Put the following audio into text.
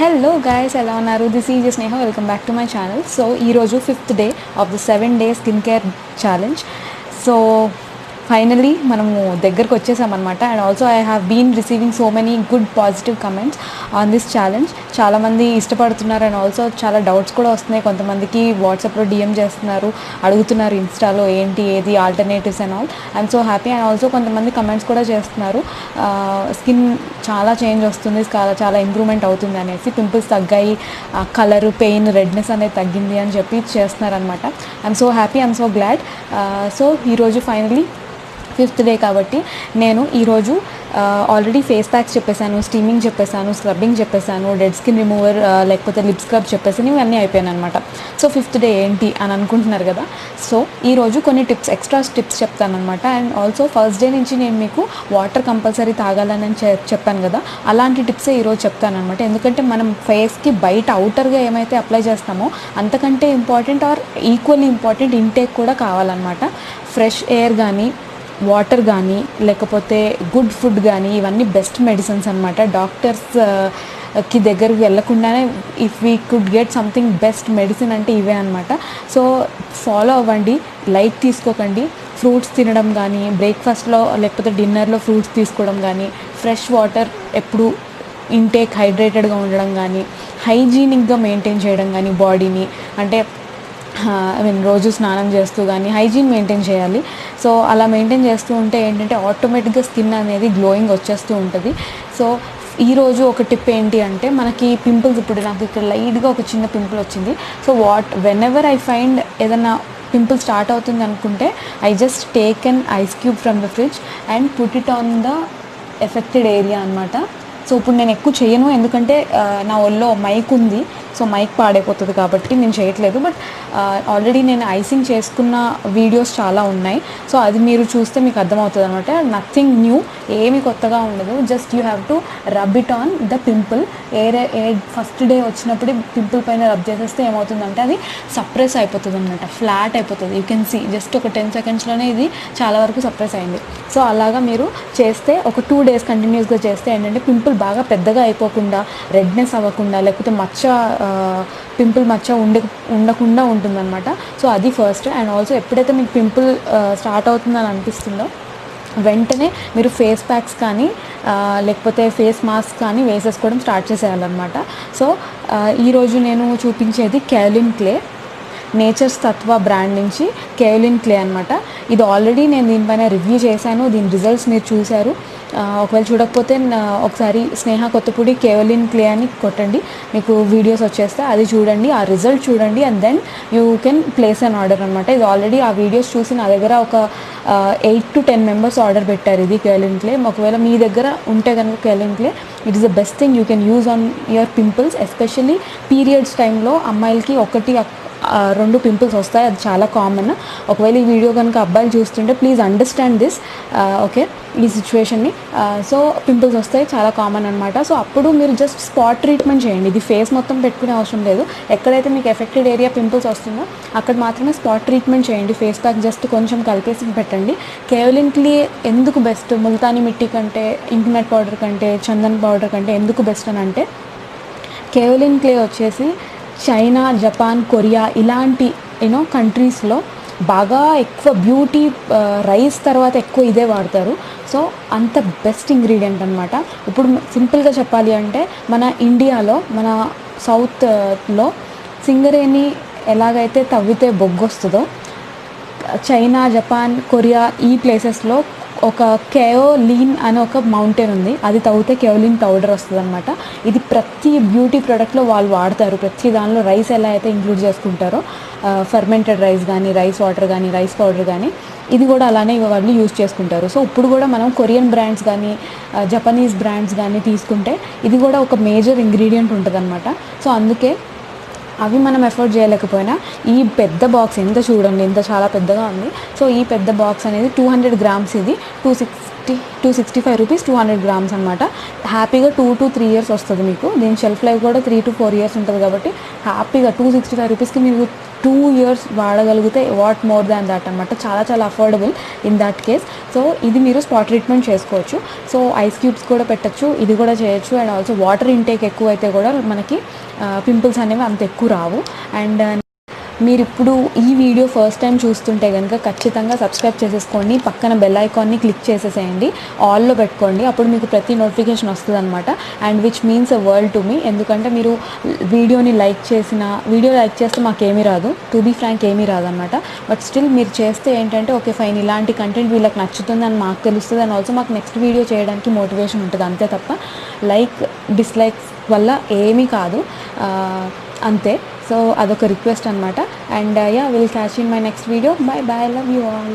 Hello guys, ఎలా ఉన్నారు? This is Sneha. Welcome back to my channel. So ఈ రోజు 5th day of the 7-day skincare challenge. So finally మనము దగ్గరకు వచ్చేసామన్నమాట. And also I have been receiving so many good positive comments on this challenge. చాలామంది ఇష్టపడుతున్నారు and also చాలా doubts కూడా వస్తున్నాయి. కొంతమందికి వాట్సాప్లో డిఎం చేస్తున్నారు, అడుగుతున్నారు ఇన్స్టాలో ఏంటి ఏది alternatives and all. I'm so happy. And also కొంతమంది కమెంట్స్ కూడా చేస్తున్నారు, స్కిన్ చాలా చేంజ్ వస్తుంది, చాలా ఇంప్రూవ్మెంట్ అవుతుంది అనేసి, పింపుల్స్ తగ్గాయి, కలర్, పెయిన్, రెడ్నెస్ అనేది తగ్గింది అని చెప్పి చేస్తున్నారనమాట. I'm so happy, I'm so glad. So ఈరోజు ఫైనలీ 5th డే కాబట్టి నేను ఈరోజు ఆల్రెడీ ఫేస్ ప్యాక్స్ చెప్పేశాను, స్టీమింగ్ చెప్పేశాను, స్క్రబ్బింగ్ చెప్పేశాను, డెడ్ స్కిన్ రిమూవర్ లేకపోతే లిప్ స్క్రబ్ చెప్పేసాను, ఇవన్నీ అయిపోయాను అనమాట. సో 5th డే ఏంటి అని అనుకుంటున్నారు కదా. సో ఈరోజు కొన్ని ఎక్స్ట్రా టిప్స్ చెప్తాను అనమాట. అండ్ ఆల్సో ఫస్ట్ డే నుంచి నేను మీకు వాటర్ కంపల్సరీ తాగాలని చెప్పాను కదా, అలాంటి టిప్సే ఈరోజు చెప్తాను అనమాట. ఎందుకంటే మనం ఫేస్కి బయట అవుటర్గా ఏమైతే అప్లై చేస్తామో అంతకంటే important or equally important intake కూడా కావాలన్నమాట. ఫ్రెష్ ఎయిర్ కానీ, వాటర్ కానీ, లేకపోతే గుడ్ ఫుడ్ కానీ, ఇవన్నీ బెస్ట్ మెడిసిన్స్ అనమాట. డాక్టర్స్కి దగ్గరికి వెళ్ళకుండానే if we could get something best medicine అంటే ఇవే అనమాట. సో ఫాలో అవ్వండి, లైట్ తీసుకోకండి. ఫ్రూట్స్ తినడం కానీ, బ్రేక్ఫాస్ట్లో లేకపోతే డిన్నర్లో ఫ్రూట్స్ తీసుకోవడం కానీ, ఫ్రెష్ వాటర్ ఎప్పుడు ఇంటేక్ హైడ్రేటెడ్గా ఉండడం కానీ, హైజీనిక్గా మెయింటైన్ చేయడం కానీ బాడీని, అంటే రోజు స్నానం చేస్తూ కానీ హైజీన్ మెయింటైన్ చేయాలి. సో అలా మెయింటైన్ చేస్తూ ఉంటే ఏంటంటే ఆటోమేటిక్గా స్కిన్ అనేది గ్లోయింగ్ వచ్చేస్తూ ఉంటుంది. సో ఈరోజు ఒక టిప్ ఏంటి అంటే, మనకి పింపుల్స్, ఇప్పుడు నాకు ఇక్కడ లైట్గా ఒక చిన్న పింపుల్ వచ్చింది. So when ever I find ఏదైనా పింపుల్ స్టార్ట్ అవుతుంది అనుకుంటే I just take an ice cube from the fridge and put it on the affected area అనమాట. సో ఇప్పుడు నేను ఎక్కువ చేయను, ఎందుకంటే నా ఒళ్ళో మైక్ ఉంది, సో మైక్ పాడైపోతుంది కాబట్టి నేను చేయట్లేదు. బట్ ఆల్రెడీ నేను ఐసింగ్ చేసుకున్న వీడియోస్ చాలా ఉన్నాయి. సో అది మీరు చూస్తే మీకు అర్థమవుతుంది అనమాట. నథింగ్ న్యూ, ఏమి కొత్తగా ఉండదు. Just you have to rub it on the pimple. First day వచ్చినప్పుడు పింపుల్ పైన రబ్ చేసేస్తే ఏమవుతుందంటే అది సప్రెస్ అయిపోతుంది అనమాట, ఫ్లాట్ అయిపోతుంది. యూ కెన్ సీ జస్ట్ ఒక 10 సెకండ్స్లోనే ఇది చాలా వరకు సప్రెస్ అయింది. సో అలాగా మీరు చేస్తే ఒక 2 days కంటిన్యూస్గా చేస్తే ఏంటంటే పింపుల్ బాగా పెద్దగా అయిపోకుండా, రెడ్నెస్ అవ్వకుండా, లేకపోతే పింపుల్ మచ్చ ఉండకుండా ఉంటుందన్నమాట. సో అది ఫస్ట్. అండ్ ఆల్సో ఎప్పుడైతే మీకు పింపుల్ స్టార్ట్ అవుతుందని అనిపిస్తుందో వెంటనే మీరు ఫేస్ ప్యాక్స్ కానీ లేకపోతే ఫేస్ మాస్క్ కానీ వేసేసుకోవడం స్టార్ట్ చేసేయాలన్నమాట. సో ఈరోజు నేను చూపించేది కేలిన్ క్లే, నేచర్స్ తత్వ బ్రాండ్ నుంచి కేలిన్ క్లే అనమాట. ఇది ఆల్రెడీ నేను దీనిపైన రివ్యూ చేశాను, దీని రిజల్ట్స్ మీరు చూశారు. ఒకవేళ చూడకపోతే ఒకసారి స్నేహ కొత్తపూడి కేలిన్ క్లే అని కొట్టండి, మీకు వీడియోస్ వచ్చేస్తే అది చూడండి, ఆ రిజల్ట్ చూడండి. And then you can place an order అనమాట. ఇది ఆల్రెడీ ఆ వీడియోస్ చూసి నా దగ్గర ఒక 8 to 10 members ఆర్డర్ పెట్టారు ఇది కేలిన్ క్లే. ఒకవేళ మీ దగ్గర ఉంటే కనుక Kaelin clay, it is the best thing you can use on your pimples. Especially periods టైంలో అమ్మాయిలకి 1-2 పింపుల్స్ వస్తాయి, అది చాలా కామన్. ఒకవేళ ఈ వీడియో కనుక అబ్బాయిలు చూస్తుంటే ప్లీజ్ అండర్స్టాండ్ దిస్, ఓకే, ఈ సిచ్యువేషన్ని. సో పింపుల్స్ వస్తాయి, చాలా కామన్ అనమాట. సో అప్పుడు మీరు జస్ట్ స్పాట్ ట్రీట్మెంట్ చేయండి. ఇది ఫేస్ మొత్తం పెట్టుకునే అవసరం లేదు. ఎక్కడైతే మీకు ఎఫెక్టెడ్ ఏరియా పింపుల్స్ వస్తుందో అక్కడ మాత్రమే స్పాట్ ట్రీట్మెంట్ చేయండి. ఫేస్ ప్యాక్ జస్ట్ కొంచెం కలిపేసి పెట్టండి. కేలిన్ క్లే ఎందుకు బెస్ట్, ముల్తానీ మిట్టి కంటే, ఇంక్నట్ పౌడర్ కంటే, చందన్ పౌడర్ కంటే ఎందుకు బెస్ట్ అని అంటే, కేలిన్ క్లే వచ్చేసి చైనా, జపాన్, కొరియా ఇలాంటి కంట్రీస్లో బాగా ఎక్కువ బ్యూటీ రైస్ తర్వాత ఎక్కువ ఇదే వాడతారు. సో అంత బెస్ట్ ఇంగ్రీడియంట్ అనమాట. ఇప్పుడు సింపుల్గా చెప్పాలి అంటే మన ఇండియాలో, మన సౌత్లో సింగరేణి ఎలాగైతే తవ్వితే బొగ్గొస్తుందో, చైనా, జపాన్, కొరియా ఈ ప్లేసెస్లో ఒక కేయోలిన్ అనే ఒక మౌంటైన్ ఉంది, అది తవ్వితే కేయోలిన్ పౌడర్ వస్తుంది అనమాట. ఇది ప్రతి బ్యూటీ ప్రోడక్ట్లో వాళ్ళు వాడతారు. ప్రతి దానిలో రైస్ ఎలా అయితే ఇంక్లూడ్ చేసుకుంటారో, ఫర్మెంటెడ్ రైస్ కానీ, రైస్ వాటర్ కానీ, రైస్ పౌడర్ కానీ, ఇది కూడా అలానే వాళ్ళు యూజ్ చేసుకుంటారు. సో ఇప్పుడు కూడా మనం కొరియన్ బ్రాండ్స్ కానీ, జపనీస్ బ్రాండ్స్ కానీ తీసుకుంటే ఇది కూడా ఒక మేజర్ ఇంగ్రీడియంట్ ఉంటుంది అనమాట. సో అందుకే అవి మనం ఎఫోర్డ్ చేయలేకపోయినా ఈ పెద్ద బాక్స్ ఎంత చూడండి, ఎంత చాలా పెద్దగా ఉంది. సో ఈ పెద్ద బాక్స్ అనేది 200 grams, ఇది 265 రూపీస్ 200 గ్రామ్స్ అనమాట. హ్యాపీగా 2 to 3 years వస్తుంది మీకు. దీని షెల్ఫ్ లైఫ్ కూడా 3 to 4 years ఉంటుంది కాబట్టి హ్యాపీగా 265 రూపీస్కి మీరు 2 years వాడగలిగితే వాట్ మోర్ దాన్ దాట్ అనమాట. చాలా చాలా affordable in that case. So ఇది మీరు స్పాట్ ట్రీట్మెంట్ చేసుకోవచ్చు. సో ఐస్ క్యూబ్స్ కూడా పెట్టచ్చు, ఇది కూడా చేయొచ్చు. అండ్ ఆల్సో వాటర్ ఇంటేక్ ఎక్కువ అయితే కూడా మనకి పింపుల్స్ అనేవి అంత ఎక్కువ రావు. అండ్ మీరు ఇప్పుడు ఈ వీడియో ఫస్ట్ టైం చూస్తుంటే కనుక ఖచ్చితంగా సబ్స్క్రైబ్ చేసేసుకోండి, పక్కన బెల్ ఐకాన్ని క్లిక్ చేసేసేయండి, ఆల్లో పెట్టుకోండి, అప్పుడు మీకు ప్రతి నోటిఫికేషన్ వస్తుంది అనమాట. And which means a world to me. ఎందుకంటే మీరు వీడియో లైక్ చేస్తే మాకేమీ రాదు, టు బీ ఫ్రాంక్ ఏమీ రాదనమాట. బట్ స్టిల్ మీరు చేస్తే ఏంటంటే ఓకే ఫైన్, ఇలాంటి కంటెంట్ వీళ్ళకి నచ్చుతుందని మాకు తెలుస్తుంది. అండ్ ఆల్సో మాకు నెక్స్ట్ వీడియో చేయడానికి మోటివేషన్ ఉంటుంది, అంతే తప్ప లైక్ డిస్లైక్స్ వల్ల ఏమీ కాదు, అంతే. సో అదొక రిక్వెస్ట్ అనమాట. And yeah, will catch in my next video. By by, love you all.